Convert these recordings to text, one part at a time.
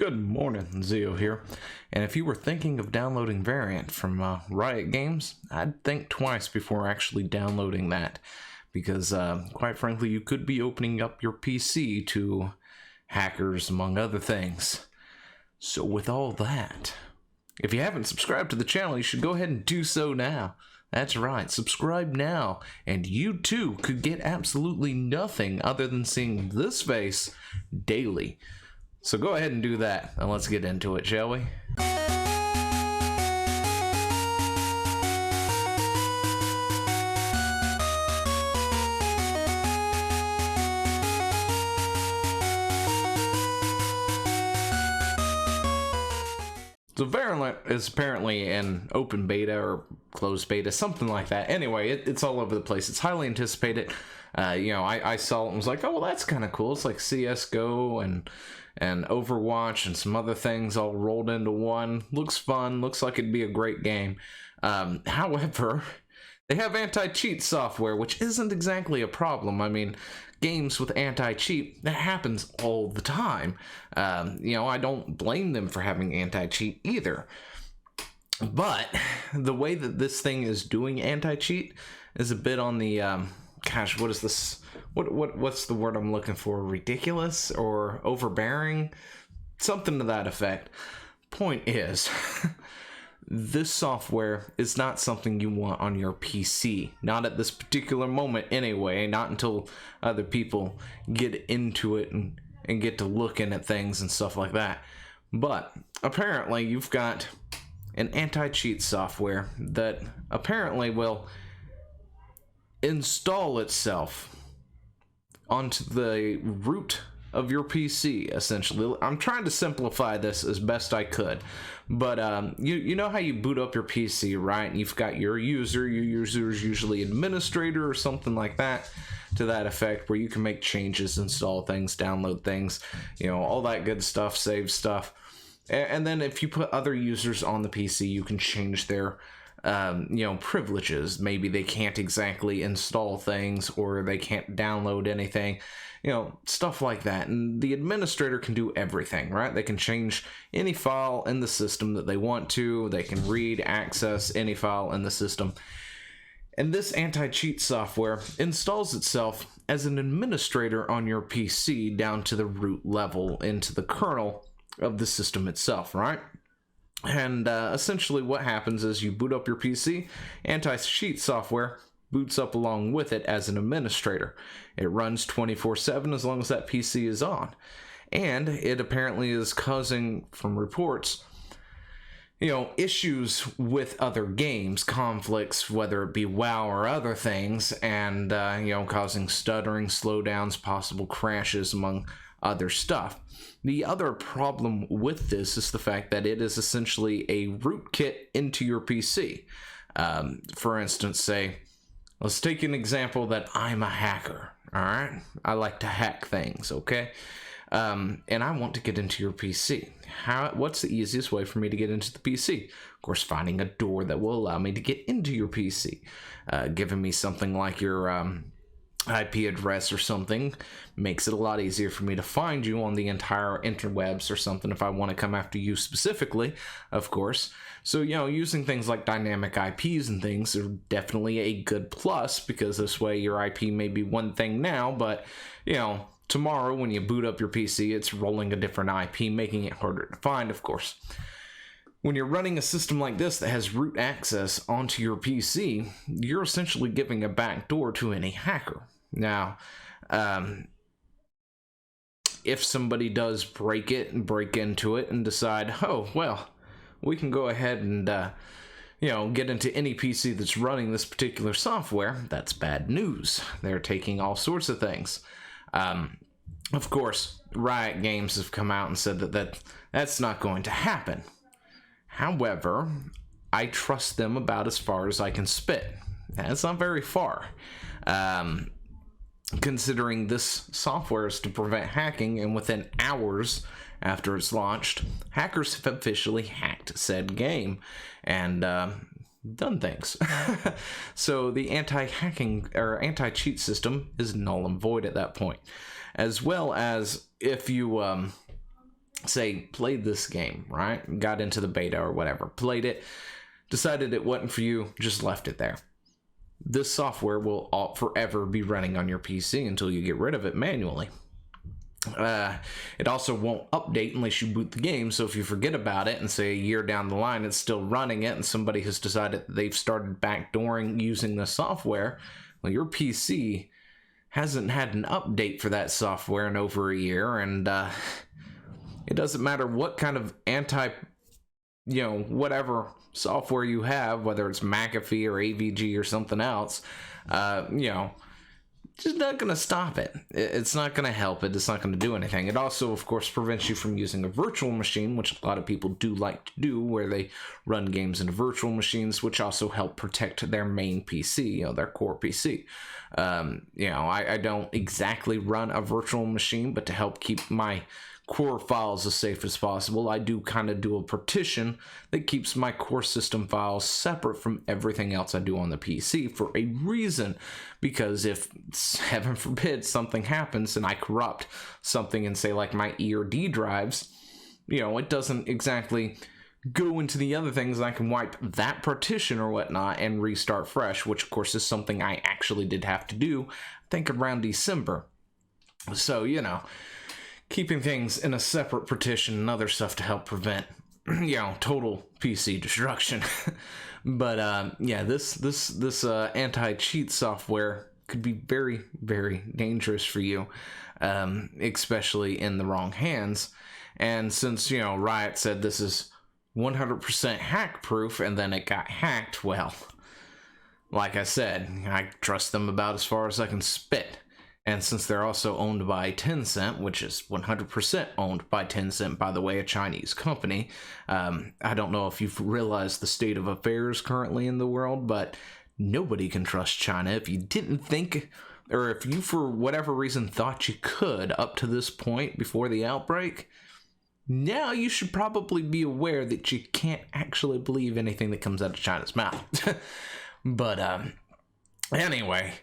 Good morning, Zeo here. And if you were thinking of downloading Variant from Riot Games, I'd think twice before actually downloading that. Because, quite frankly, you could be opening up your PC to hackers, among other things. So with all that, if you haven't subscribed to the channel, you should go ahead and do so now. That's right, subscribe now, and you too could get absolutely nothing other than seeing this face daily. So go ahead and do that, and let's get into it, shall we? So Valorant is apparently an open beta or closed beta, something like that. Anyway, it's all over the place. It's highly anticipated. I saw it and was like, oh, well, that's kind of cool. It's like CSGO and Overwatch and some other things all rolled into one. Looks fun. Looks like it'd be a great game. However, they have AntiCheat software, which isn't exactly a problem. I mean, games with anti-cheat, that happens all the time. I don't blame them for having anti-cheat either. But the way that this thing is doing anti-cheat is a bit on the, gosh, what is this? What's the word I'm looking for? Ridiculous or overbearing? Something to that effect. Point is, this software is not something you want on your PC. Not at this particular moment anyway. Not until other people get into it and get to looking at things and stuff like that. But apparently you've got an anti-cheat software that apparently will install itself onto the root of your PC, essentially. I'm trying to simplify this as best I could, but you know how you boot up your PC, right? And you've got your user. Your user is usually administrator or something like that, to that effect, where you can make changes, install things, download things, all that good stuff, save stuff. And then if you put other users on the PC, you can change their privileges. Maybe they can't exactly install things, or they can't download anything, stuff like that. And the administrator can do everything, right? They can change any file in the system that they want to. They can read, access any file in the system. And this anti-cheat software installs itself as an administrator on your PC down to the root level, into the kernel of the system itself, right? And essentially what happens is you boot up your PC, anti-cheat software boots up along with it as an administrator. It runs 24/7 as long as that PC is on. And it apparently is causing, from reports, issues with other games, conflicts, whether it be WoW or other things, and, causing stuttering, slowdowns, possible crashes, among other stuff. The other problem with this is the fact that it is essentially a rootkit into your PC. For instance, let's take an example that I'm a hacker, all right? I like to hack things, okay? And I want to get into your PC. What's the easiest way for me to get into the PC? Of course, finding a door that will allow me to get into your PC. Giving me something like your IP address or something makes it a lot easier for me to find you on the entire interwebs or something if I want to come after you specifically, of course. So, using things like dynamic IPs and things are definitely a good plus, because this way your IP may be one thing now, but, tomorrow when you boot up your PC, it's rolling a different IP, making it harder to find, of course. When you're running a system like this that has root access onto your PC, you're essentially giving a backdoor to any hacker. Now, if somebody does break into it and decide, oh, well, we can go ahead and, get into any PC that's running this particular software, that's bad news. They're taking all sorts of things. Of course, Riot Games have come out and said that that's not going to happen. However, I trust them about as far as I can spit. That's not very far. Considering this software is to prevent hacking, and within hours after it's launched, hackers have officially hacked said game and done things. So the anti-hacking or anti-cheat system is null and void at that point. As well as if you say, played this game, right? Got into the beta or whatever, played it, decided it wasn't for you, just left it there. This software will forever be running on your PC until you get rid of it manually. It also won't update unless you boot the game, so if you forget about it and say a year down the line it's still running it and somebody has decided that they've started backdooring using the software, well, your PC hasn't had an update for that software in over a year, and it doesn't matter what kind of whatever software you have, whether it's McAfee or AVG or something else, just not going to stop it. It's not going to help it. It's not going to do anything. It also, of course, prevents you from using a virtual machine, which a lot of people do like to do, where they run games into virtual machines, which also help protect their main PC, their core PC. I don't exactly run a virtual machine, but to help keep my core files as safe as possible, I do kind of do a partition that keeps my core system files separate from everything else I do on the PC for a reason, because if, heaven forbid, something happens and I corrupt something in, say, like my E or D drives, it doesn't exactly go into the other things. I can wipe that partition or whatnot and restart fresh, which of course is something I actually did have to do, I think around December. So, keeping things in a separate partition and other stuff to help prevent, total PC destruction. But this AntiCheat software could be very, very dangerous for you, especially in the wrong hands. And since Riot said this is 100% hack proof, and then it got hacked, well, like I said, I trust them about as far as I can spit. And since they're also owned by Tencent, which is 100% owned by Tencent, by the way, a Chinese company, I don't know if you've realized the state of affairs currently in the world, but nobody can trust China. If you didn't think, or if you for whatever reason thought you could up to this point before the outbreak, now you should probably be aware that you can't actually believe anything that comes out of China's mouth. But anyway,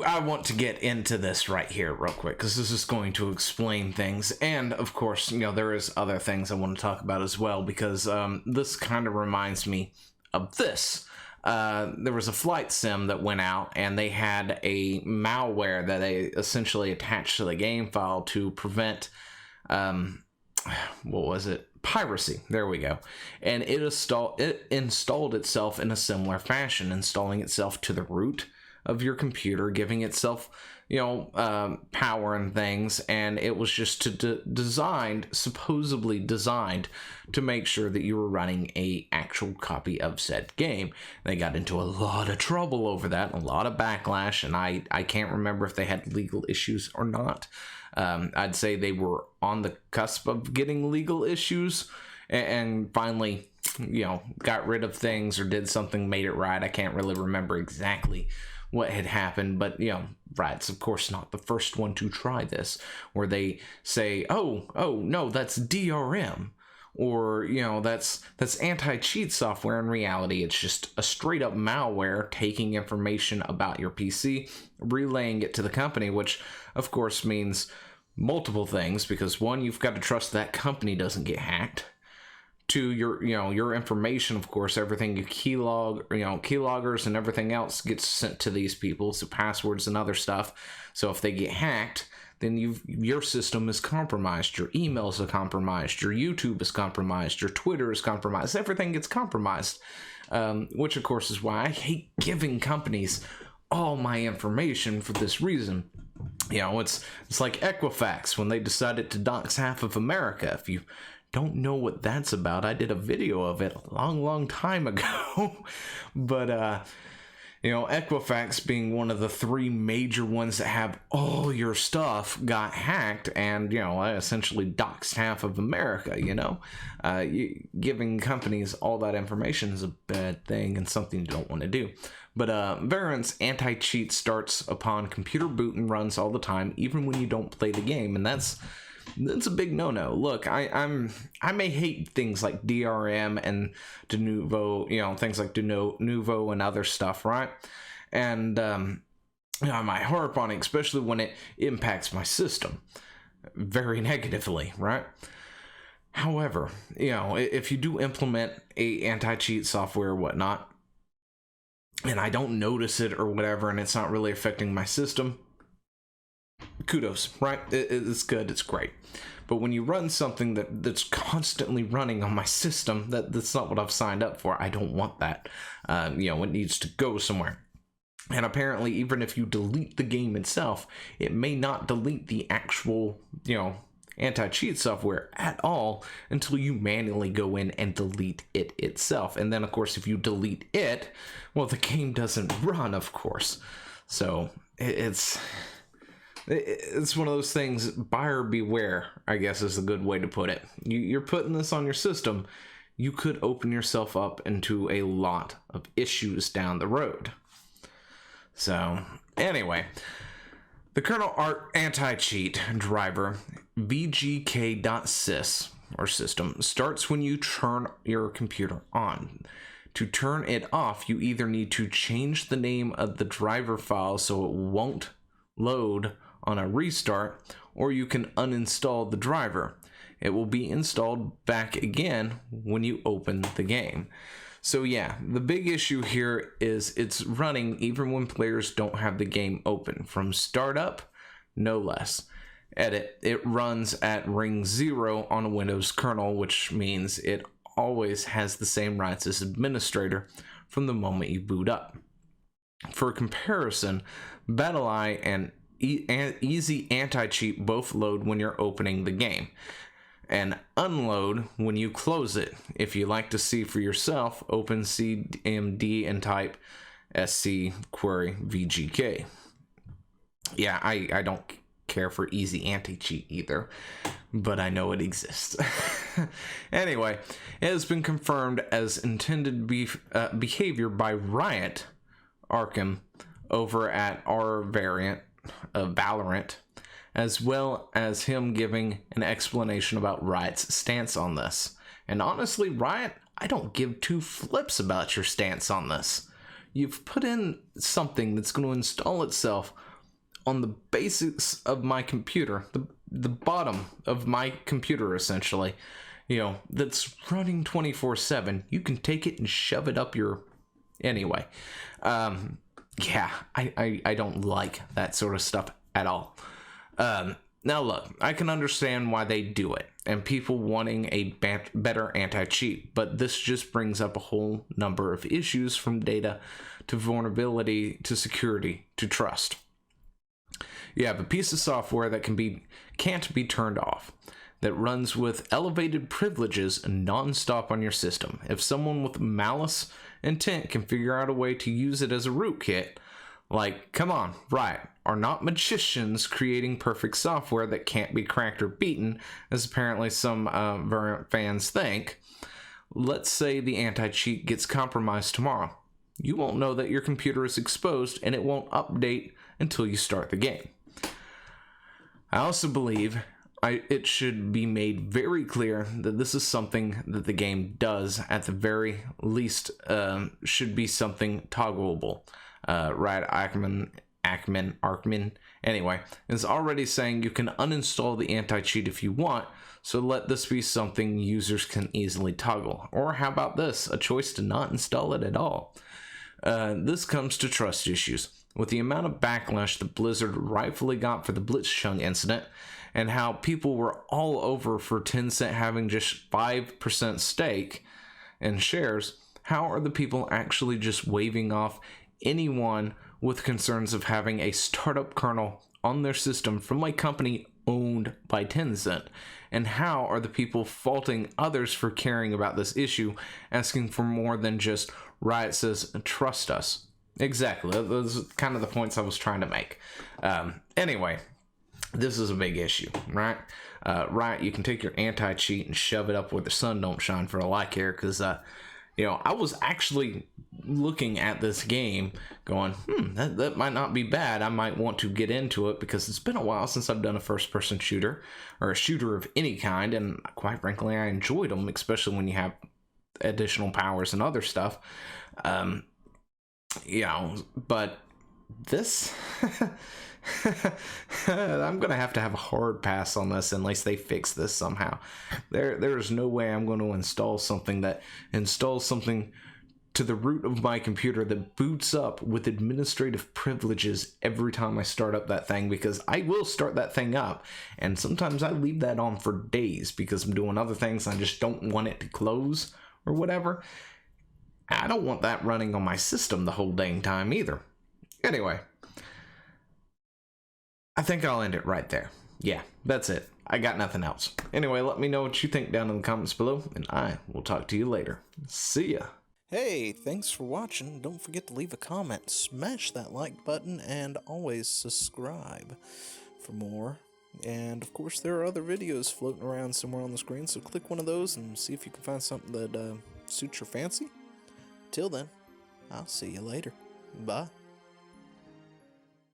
I want to get into this right here real quick, because this is going to explain things. And of course, there is other things I want to talk about as well, because this kind of reminds me of this. There was a flight sim that went out, and they had a malware that they essentially attached to the game file to prevent piracy. There we go. And it installed itself in a similar fashion, installing itself to the root of your computer, giving itself power and things, and it was just supposedly designed to make sure that you were running a actual copy of said game. They got into a lot of trouble over that, a lot of backlash, and I can't remember if they had legal issues or not. I'd say they were on the cusp of getting legal issues, and finally got rid of things or did something, made it right. I can't really remember exactly what had happened, but Riot's of course not the first one to try this, where they say, oh no, that's DRM, or that's AntiCheat software. In reality, it's just a straight up malware taking information about your PC, relaying it to the company, which of course means multiple things, because one, you've got to trust that company doesn't get hacked. To your information, of course, everything you keyloggers and everything else gets sent to these people, so passwords and other stuff. So if they get hacked, then your system is compromised, your emails are compromised, your YouTube is compromised, your Twitter is compromised, everything gets compromised. Which of course is why I hate giving companies all my information for this reason. It's like Equifax when they decided to dox half of America. If you don't know what that's about, I did a video of it a long time ago. But Equifax being one of the three major ones that have all your stuff got hacked, and essentially doxed half of America. Giving companies all that information is a bad thing and something you don't want to do. But Valorant's AntiCheat starts upon computer boot and runs all the time, even when you don't play the game, and that's a big no-no. Look, I may hate things like DRM and de novo, things like de novo and other stuff, right? And I might harp on it, especially when it impacts my system. very negatively, right? However, you know, if you do implement a anti-cheat software or whatnot, and I don't notice it or whatever, and it's not really affecting my system, kudos, right? It's good, it's great. But when you run something that's constantly running on my system, that's not what I've signed up for. I don't want that. You know, it needs to go somewhere. And apparently, even if you delete the game itself, it may not delete the actual, you know, anti-cheat software at all until you manually go in and delete it itself. And then, of course, if you delete it, well, the game doesn't run, of course. So it's one of those things, buyer beware, I guess is a good way to put it. You're putting this on your system, you could open yourself up into a lot of issues down the road. So, anyway, the kernel art anti-cheat driver vgk.sys, or system, starts when you turn your computer on. To turn it off, you either need to change the name of the driver file so it won't load on a restart, or you can uninstall the driver. It will be installed back again when you open the game. So yeah, the big issue here is it's running even when players don't have the game open. From startup, no less. Edit, it runs at ring 0 on a Windows kernel, which means it always has the same rights as administrator from the moment you boot up. For comparison, BattleEye and Easy Anti-Cheat both load when you're opening the game, and unload when you close it. If you like to see for yourself, open cmd and type sc query vgk. Yeah, I don't care for Easy Anti-Cheat either, but I know it exists. Anyway, it has been confirmed as intended behavior by Riot Arkham over at our variant of Valorant, as well as him giving an explanation about Riot's stance on this. And honestly, Riot, I don't give two flips about your stance on this. You've put in something that's going to install itself on the basics of my computer, the bottom of my computer, essentially, you know, that's running 24/7. You can take it and shove it up your... Anyway, yeah, I don't like that sort of stuff at all. Now look, I can understand why they do it, and people wanting a better anti-cheat, but this just brings up a whole number of issues, from data to vulnerability to security to trust. You have a piece of software that can't be turned off, that runs with elevated privileges non-stop on your system. If someone with malice intent can figure out a way to use it as a rootkit, like, come on, Riot are not magicians creating perfect software that can't be cracked or beaten, as apparently some Valorant fans think. Let's say the anti-cheat gets compromised tomorrow. You won't know that your computer is exposed, and it won't update until you start the game. I also believe it should be made very clear that this is something that the game does, at the very least, should be something toggleable. Riot Arkham, anyway, is already saying you can uninstall the anti-cheat if you want, so let this be something users can easily toggle. Or how about this, a choice to not install it at all. This comes to trust issues. With the amount of backlash that Blizzard rightfully got for the Blitzchung incident, and how people were all over for Tencent having just 5% stake in shares, how are the people actually just waving off anyone with concerns of having a startup kernel on their system from a company owned by Tencent? And how are the people faulting others for caring about this issue, asking for more than just Riot says, trust us? Exactly, those are kind of the points I was trying to make. Anyway, this is a big issue, right? Riot, you can take your anti-cheat and shove it up where the sun don't shine, for all I care, because you know, I was actually looking at this game going, that might not be bad. I might want to get into it, because it's been a while since I've done a first-person shooter, or a shooter of any kind, and quite frankly, I enjoyed them, especially when you have additional powers and other stuff. You know, but this I'm gonna have to have a hard pass on this unless they fix this somehow. There's no way I'm going to install something to the root of my computer that boots up with administrative privileges every time I start up that thing, because I will start that thing up and sometimes I leave that on for days because I'm doing other things and I just don't want it to close or whatever. I don't want that running on my system the whole dang time either. Anyway, I think I'll end it right there. Yeah, that's it. I got nothing else. Anyway, let me know what you think down in the comments below, and I will talk to you later. See ya. Hey, thanks for watching. Don't forget to leave a comment, smash that like button, and always subscribe for more. And of course, there are other videos floating around somewhere on the screen, so click one of those and see if you can find something that suits your fancy. Till then, I'll see you later. Bye.